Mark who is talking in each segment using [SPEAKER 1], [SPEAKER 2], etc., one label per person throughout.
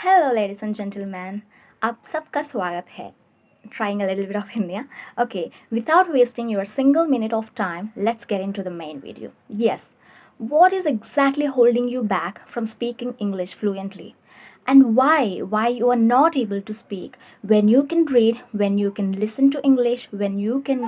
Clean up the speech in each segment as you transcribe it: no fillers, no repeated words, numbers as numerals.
[SPEAKER 1] Hello ladies and gentleman, आप सबका स्वागत है. Trying a little bit of India. Okay, without wasting your single minute of time, let's get into the main video. Yes, what is exactly holding you back from speaking English fluently? And why you are not able to speak when you can read, when you can listen to English, when you can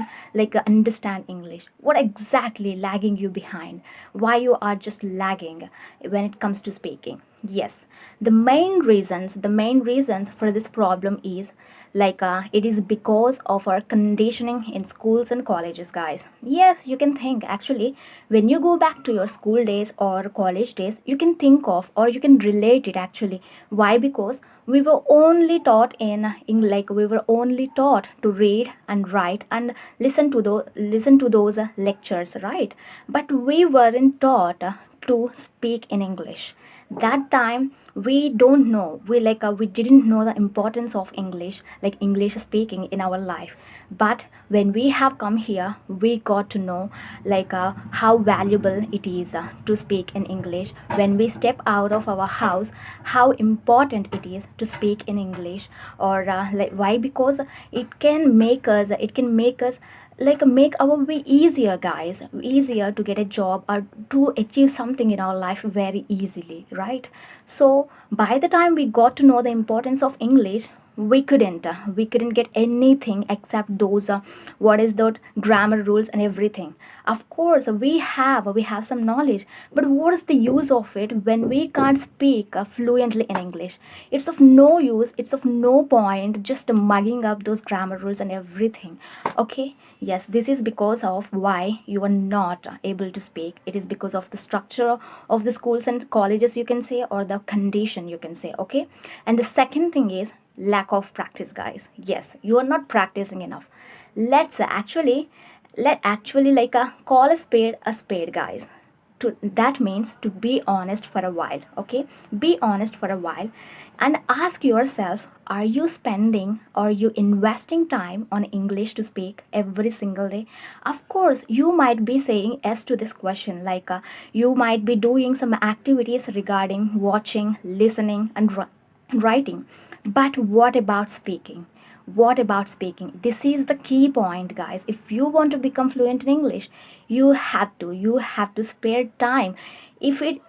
[SPEAKER 1] understand English? What exactly lagging you behind? Why you are just lagging when it comes to speaking? Yes, the main reasons for this problem is it is because of our conditioning in schools and colleges, guys. Yes, you can think actually when you go back to your school days or college days, you can think of or you can relate it actually. Why? Because we were only taught we were only taught to read and write and listen to those lectures, right? But we weren't taught to speak in English. That time we don't know, we didn't know the importance of English, like English speaking in our life. But when we have come here, we got to know how valuable it is to speak in English. When we step out of our house, how important it is to speak in English. Or why? Because it can make us make our way easier, guys, easier to get a job or to achieve something in our life very easily, right? So by the time we got to know the importance of English, we couldn't get anything except those what is that grammar rules and everything. Of course we have some knowledge, but what is the use of it when we can't speak fluently in English? It's of no use, it's of no point just mugging up those grammar rules and everything. Okay, yes, this is because of why you are not able to speak. It is because of the structure of the schools and colleges, you can say, or the condition, you can say. Okay, and the second thing is lack of practice, guys. Yes, you are not practicing enough. Let actually call a spade, guys. That means to be honest for a while. Okay, be honest for a while and ask yourself, are you spending or you investing time on English to speak every single day? Of course you might be saying yes to this question, you might be doing some activities regarding watching, listening, and writing. But what about speaking? What about speaking? This is the key point, guys. If you want to become fluent in English, you have to spare time. If it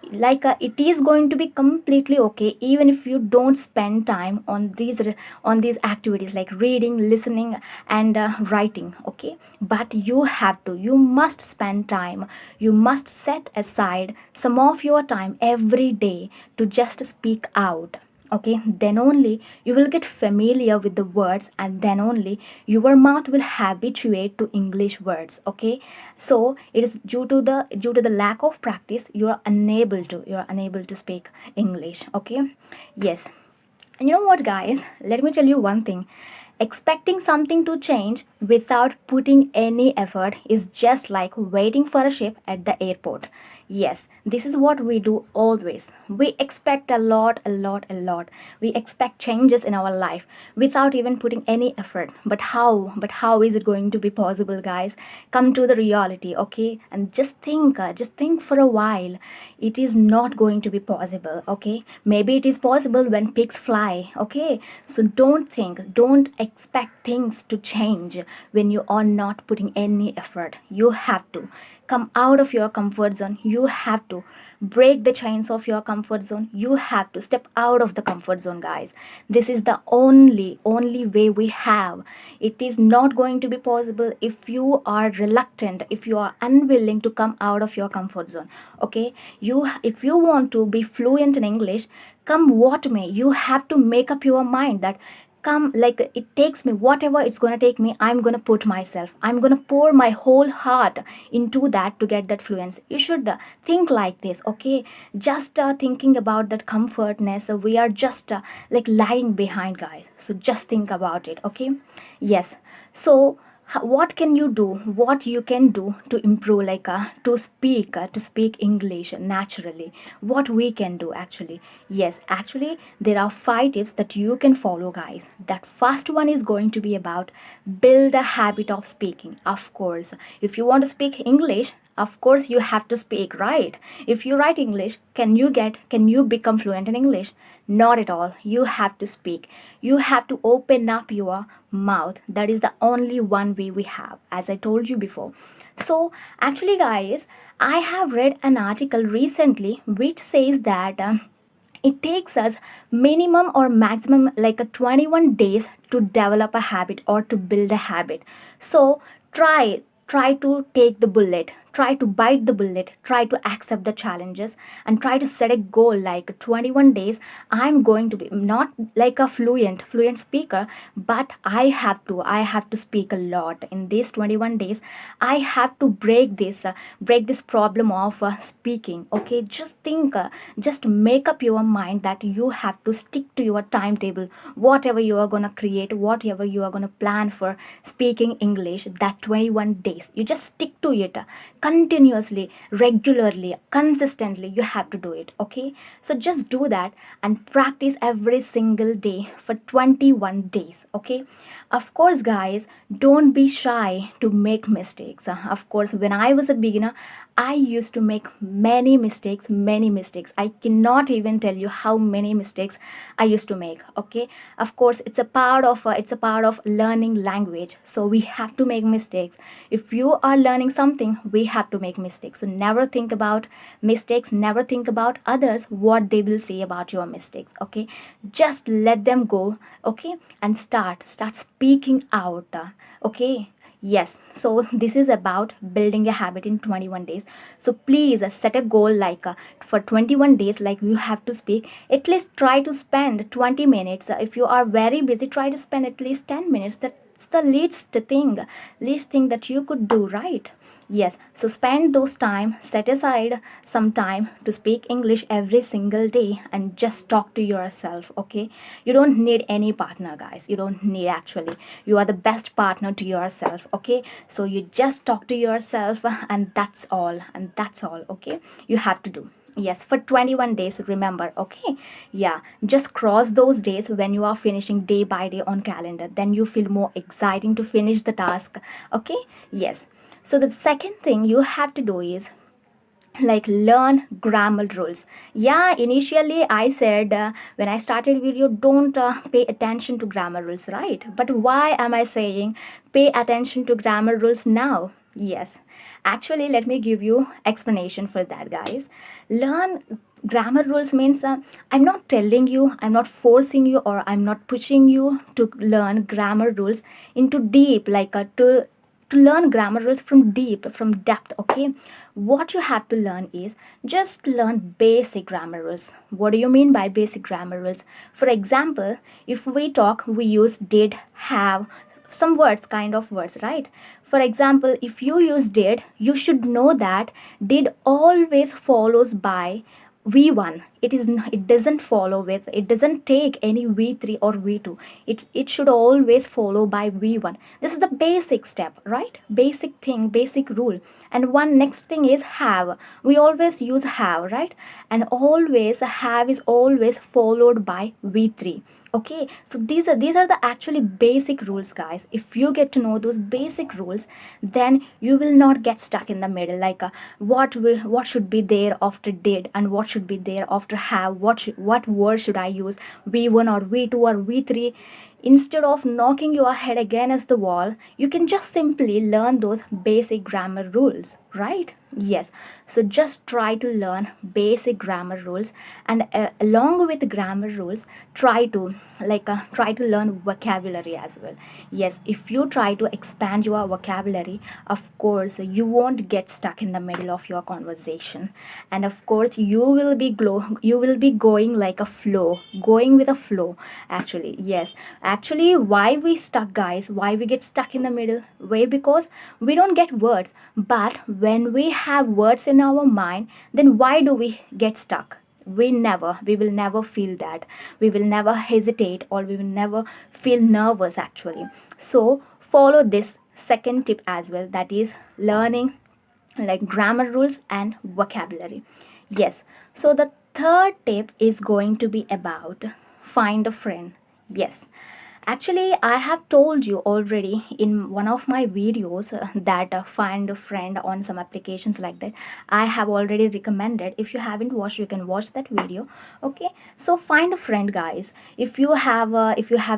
[SPEAKER 1] is going to be completely okay even if you don't spend time on these activities like reading, listening, and writing. Okay, but you must spend time. You must set aside some of your time every day to just speak out. Okay, then only you will get familiar with the words, and then only your mouth will habituate to English words. Okay, so it is due to the lack of practice you are unable to speak English. Okay, yes. And you know what, guys? Let me tell you one thing. Expecting something to change without putting any effort is just like waiting for a ship at the airport. Yes, this is what we do always. We expect a lot, a lot, a lot. We expect changes in our life without even putting any effort. But how? But how is it going to be possible, guys? Come to the reality, okay? And just think for a while. It is not going to be possible, okay? Maybe it is possible when pigs fly, okay? So don't expect things to change when you are not putting any effort. You have to come out of your comfort zone. You have to break the chains of your comfort zone. You have to step out of the comfort zone, guys. This is the only way we have. It is not going to be possible if you are reluctant, if you are unwilling to come out of your comfort zone. Okay, if you want to be fluent in English, come what may, you have to make up your mind that come, like, it takes me whatever it's going to take me, I'm going to put myself, I'm going to pour my whole heart into that to get that fluence. You should think like this. Okay, just thinking about that comfortness, we are just lagging behind, guys. So just think about it. Okay, yes. So what can you do, what you can do to improve, to speak English naturally? What we can do actually? Yes, actually there are 5 tips that you can follow, guys. That first one is going to be about build a habit of speaking. Of course, if you want to speak English, Of course you have to speak, right? If you write English, can you become fluent in English? Not at all. You have to speak. You have to open up your mouth. That is the only one way we have, as I told you before. So, actually, guys, I have read an article recently which says that it takes us minimum or maximum like a 21 days to develop a habit or to build a habit. So, try to take the bullet, try to bite the bullet, try to accept the challenges, and try to set a goal like 21 days. I'm going to be not like a fluent speaker, but I have to speak a lot in these 21 days. I have to break this problem of speaking. Okay, just think, just make up your mind that you have to stick to your timetable, whatever you are going to create, whatever you are going to plan for speaking English, that 21 days you just stick to it continuously, regularly, consistently. You have to do it. Okay, so just do that and practice every single day for 21 days. Okay, of course, guys, don't be shy to make mistakes. Of course, when I was a beginner, I used to make many mistakes. I cannot even tell you how many mistakes I used to make. Okay, of course, it's a part of learning language. So we have to make mistakes. If you are learning something, we have to make mistakes. So never think about mistakes. Never think about others what they will say about your mistakes. Okay, just let them go. Okay, and start speaking out. Okay. Yes, so this is about building a habit in 21 days. So please set a goal like for 21 days, like you have to speak. At least try to spend 20 minutes. If you are very busy, try to spend at least 10 minutes. That's the least thing that you could do, right? Yes, so spend those time, set aside some time to speak English every single day and just talk to yourself, okay? You don't need any partner, guys. You don't need actually. You are the best partner to yourself, okay? So you just talk to yourself and that's all. Okay? You have to do. Yes, for 21 days, remember, okay? Yeah, just cross those days when you are finishing day by day on calendar. Then you feel more exciting to finish the task, okay? Yes. So the second thing you have to do is like learn grammar rules. Yeah, initially I said when I started video, don't pay attention to grammar rules, right? But why am I saying pay attention to grammar rules now? Yes, actually, let me give you explanation for that, guys. Learn grammar rules means I'm not forcing you, or I'm not pushing you to learn grammar rules into deep, like to learn grammar rules from depth. Okay, what you have to learn is just learn basic grammar rules. What do you mean by basic grammar rules? For example, if we talk, we use did, have, some words, kind of words, right? For example, if you use did, you should know that did always follows by v1. It doesn't follow with, it doesn't take any v3 or v2. It should always follow by v1. This is the basic step, right? Basic thing, basic rule. And one next thing is have. We always use have, right? And always have is always followed by v3. Okay, so these are the actually basic rules, guys. If you get to know those basic rules, then you will not get stuck in the middle, like what should be there after did and what should be there after have, what word should I use, v1 or v2 or v3. Instead of knocking your head against the wall, you can just simply learn those basic grammar rules, right? Yes, so just try to learn basic grammar rules, and along with grammar rules, try to learn vocabulary as well. Yes, if you try to expand your vocabulary, of course you won't get stuck in the middle of your conversation, and of course you will be going like a flow, going with a flow. Actually, yes, actually, why we stuck, guys, why we get stuck in the middle way? Because we don't get words. But when we have words in our mind, then why do we get stuck? We will never feel that, we will never hesitate, or we will never feel nervous actually. So follow this second tip as well, that is learning like grammar rules and vocabulary. Yes, so the third tip is going to be about find a friend. Yes, Actually, I have told you already in one of my videos that find a friend on some applications like that. I have already recommended. If you haven't watched, you can watch that video. Okay, so find a friend, guys. If you have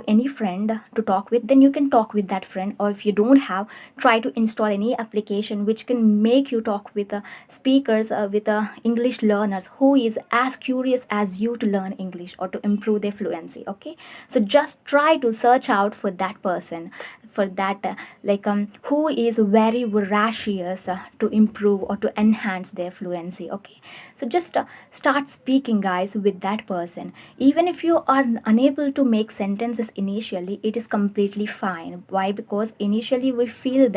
[SPEAKER 1] any friend to talk with, then you can talk with that friend. Or if you don't have, try to install any application which can make you talk with speakers, with English learners who is as curious as you to learn English or to improve their fluency. Okay, so just try to search out for that person, for that who is very voracious to improve or to enhance their fluency. Okay, so just start speaking, guys, with that person. Even if you are unable to make sentences initially, it is completely fine. Why? Because initially we feel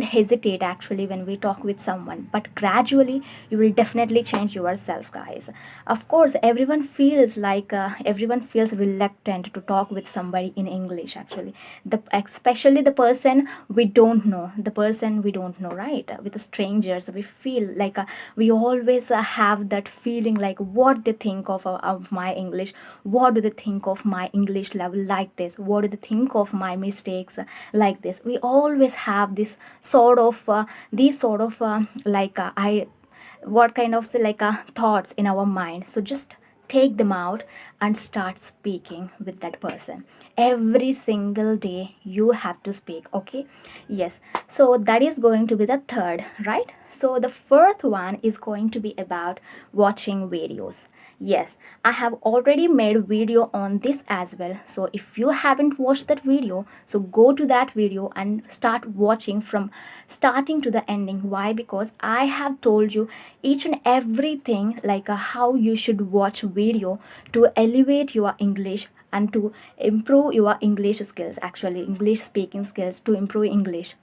[SPEAKER 1] hesitate actually when we talk with someone, but gradually you will definitely change yourself, guys. Of course, everyone feels reluctant to talk with somebody in English actually, especially the person we don't know, right? With the strangers, we feel we always have that feeling like what they think of my English, what do they think of my English level like this, what do they think of my mistakes like this. We always have this sort of these sort of I what kind of thoughts in our mind. So just take them out and start speaking with that person. Every single day you have to speak. Okay, yes. So that is going to be the third, right? So the fourth one is going to be about watching videos. Yes, I have already made a video on this as well. So if you haven't watched that video, so go to that video and start watching from starting to the ending. Why? Because I have told you each and everything how you should watch video to elevate your English and to improve your English skills, actually English speaking skills, to improve English.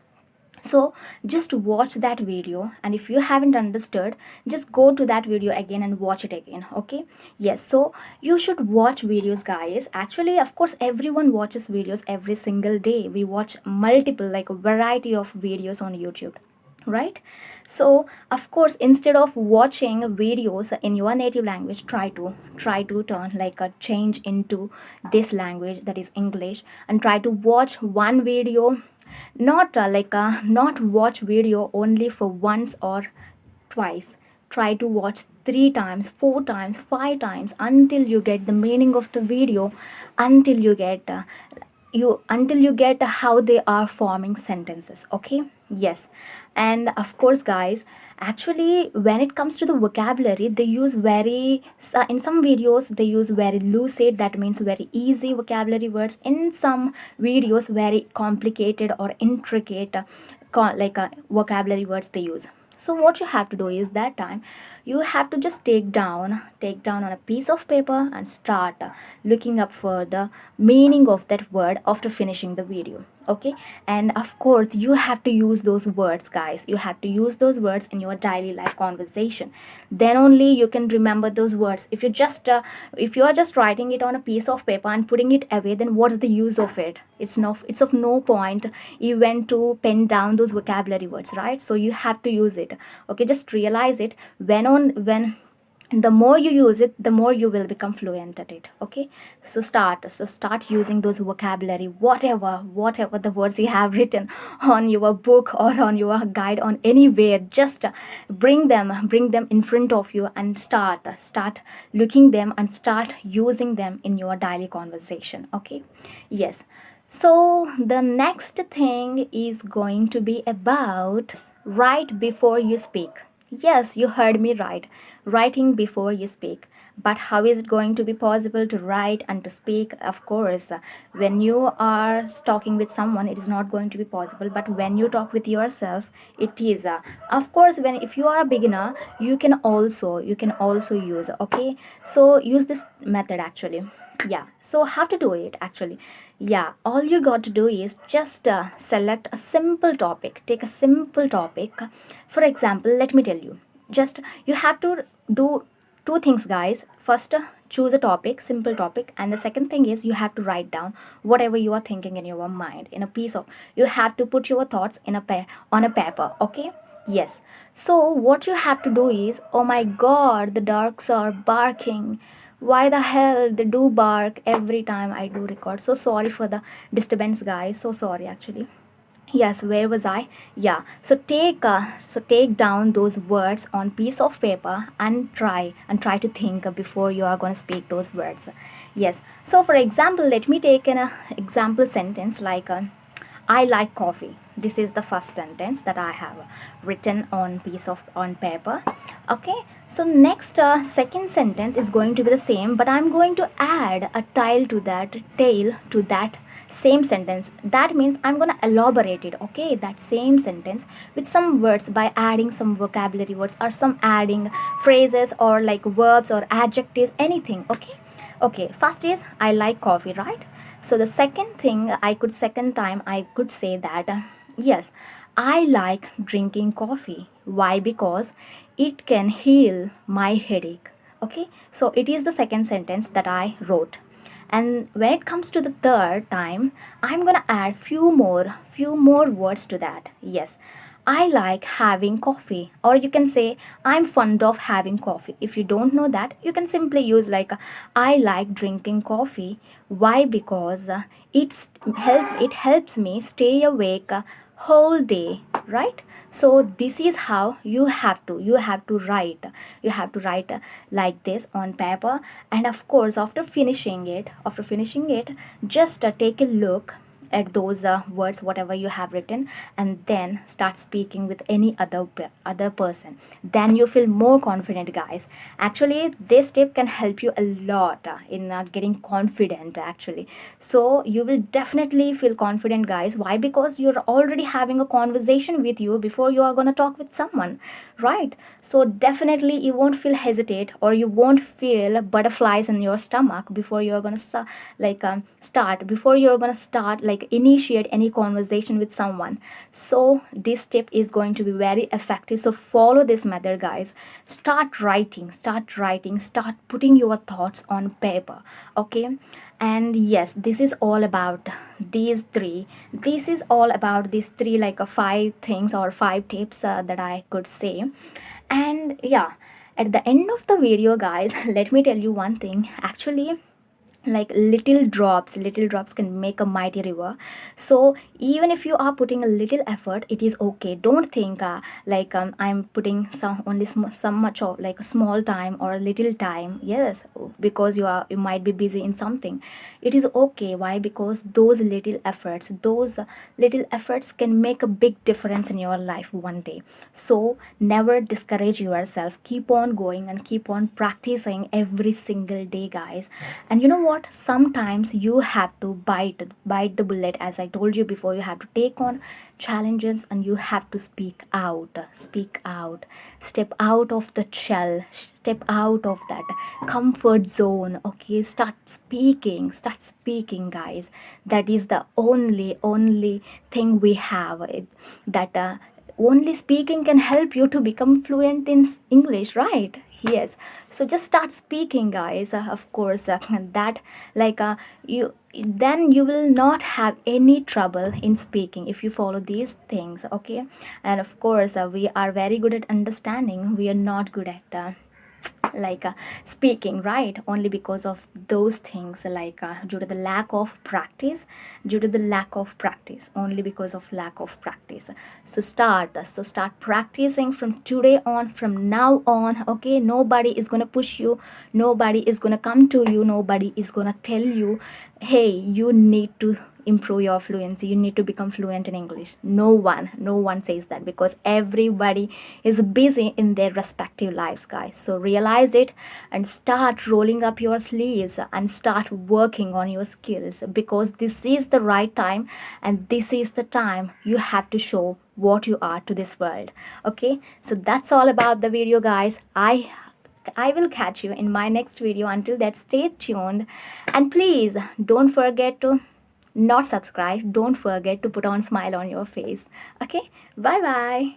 [SPEAKER 1] So just watch that video, and if you haven't understood, just go to that video again and watch it again. Okay, yes. So you should watch videos, guys. Actually, of course, everyone watches videos every single day. We watch multiple, like a variety of videos on YouTube, right? So of course, instead of watching videos in your native language, try to turn like a change into this language, that is English, and try to watch one video. Not watch video only for once or twice. Try to watch 3 times, 4 times, 5 times, until you get the meaning of the video, until you get how they are forming sentences. Okay, yes. And of course, guys, actually when it comes to the vocabulary, they use very in some videos they use very lucid, that means very easy vocabulary words. In some videos, very complicated or intricate vocabulary words they use. So what you have to do is that time you have to just take down on a piece of paper and start looking up for the meaning of that word after finishing the video. Okay, and of course you have to use those words, guys. You have to use those words in your daily life conversation. Then only you can remember those words. If you are just writing it on a piece of paper and putting it away, then what is the use of it? It's of no point even to pen down those vocabulary words, right? So you have to use it. Okay, just realize it. When the more you use it, the more you will become fluent at it. Okay, so start using those vocabulary, whatever the words you have written on your book or on your guide, on anywhere. Just bring them in front of you and start looking them and start using them in your daily conversation. Okay, yes. So the next thing is going to be about write before you speak. Yes, you heard me right. Writing before you speak. But how is it going to be possible to write and to speak? Of course, when you are talking with someone, it is not going to be possible. But when you talk with yourself, it is. Of course, when if you are a beginner, you can also use. Okay, so use this method actually. Yeah. So how to do it actually? Yeah, all you got to do is just select a simple topic. Take a simple topic. For example, let me tell you. Just you have to do two things, guys. First, choose a topic, simple topic, and the second thing is you have to write down whatever you are thinking in your mind in a piece of. You have to put your thoughts in on a paper. Okay. Yes. So what you have to do is, oh my God, the dogs are barking. Why the hell they do bark every time I do record? So sorry for the disturbance, guys. So sorry, actually. Yes, where was I? Yeah, so take down those words on piece of paper and try to think before you are going to speak those words. Yes, so for example, let me take an example sentence like I like coffee. This is the first sentence that I have written on piece of on paper. Okay, so next second sentence is going to be the same, but I'm going to add a tail to that same sentence. That means I'm going to elaborate it, okay, that same sentence with some words by adding some vocabulary words or some adding phrases or like verbs or adjectives, anything. Okay, first is I like coffee, right? So the second time I could say that yes, I like drinking coffee. Why? Because it can heal my headache. Okay, so it is the second sentence that I wrote. And when it comes to the third time, I'm gonna add few more words to that. Yes, I like having coffee, or you can say I'm fond of having coffee. If you don't know that, you can simply use like I like drinking coffee. Why? Because it helps me stay awake whole day, right? So this is how you have to write like this on paper. And of course, after finishing it, just take a look at those words whatever you have written, and then start speaking with any other person. Then you feel more confident, guys. Actually, this tip can help you a lot in getting confident, actually. So you will definitely feel confident, guys. Why? Because you're already having a conversation with you before you are going to talk with someone, right? So definitely you won't feel hesitate, or you won't feel butterflies in your stomach before you're going to start like initiate any conversation with someone. So this tip is going to be very effective. So follow this method, guys. Start putting your thoughts on paper. Okay, and yes, this is all about these three, like five things or five tips that I could say. And yeah, at the end of the video, guys, let me tell you one thing. Actually, like little drops can make a mighty river. So even if you are putting a little effort, it is okay. Don't think I'm putting some much of like a small time or a little time. Yes, because you might be busy in something. It is okay. Why? Because those little efforts can make a big difference in your life one day. So never discourage yourself. Keep on going and keep on practicing every single day, guys. And you know what? Sometimes you have to bite the bullet. As I told you before, you have to take on challenges and you have to speak out, step out of the shell, step out of that comfort zone. Okay, start speaking, guys. That is the only thing we have, that only speaking can help you to become fluent in English, right? Yes. So just start speaking, guys. Of course, that like you then you will not have any trouble in speaking if you follow these things. Okay. And of course, we are very good at understanding. We are not good at speaking, right? Only because of those things, due to the lack of practice, only because of lack of practice. So start practicing from today on, from now on. Okay, nobody is going to push you, nobody is going to come to you, nobody is going to tell you, hey, you need to improve your fluency, you need to become fluent in English. No one says that, because everybody is busy in their respective lives, guys. So realize it and start rolling up your sleeves and start working on your skills, because this is the right time, and this is the time you have to show what you are to this world. Okay, so that's all about the video, guys. I will catch you in my next video. Until that, stay tuned, and please don't forget to not subscribe. Don't forget to put on smile on your face. Okay, bye bye.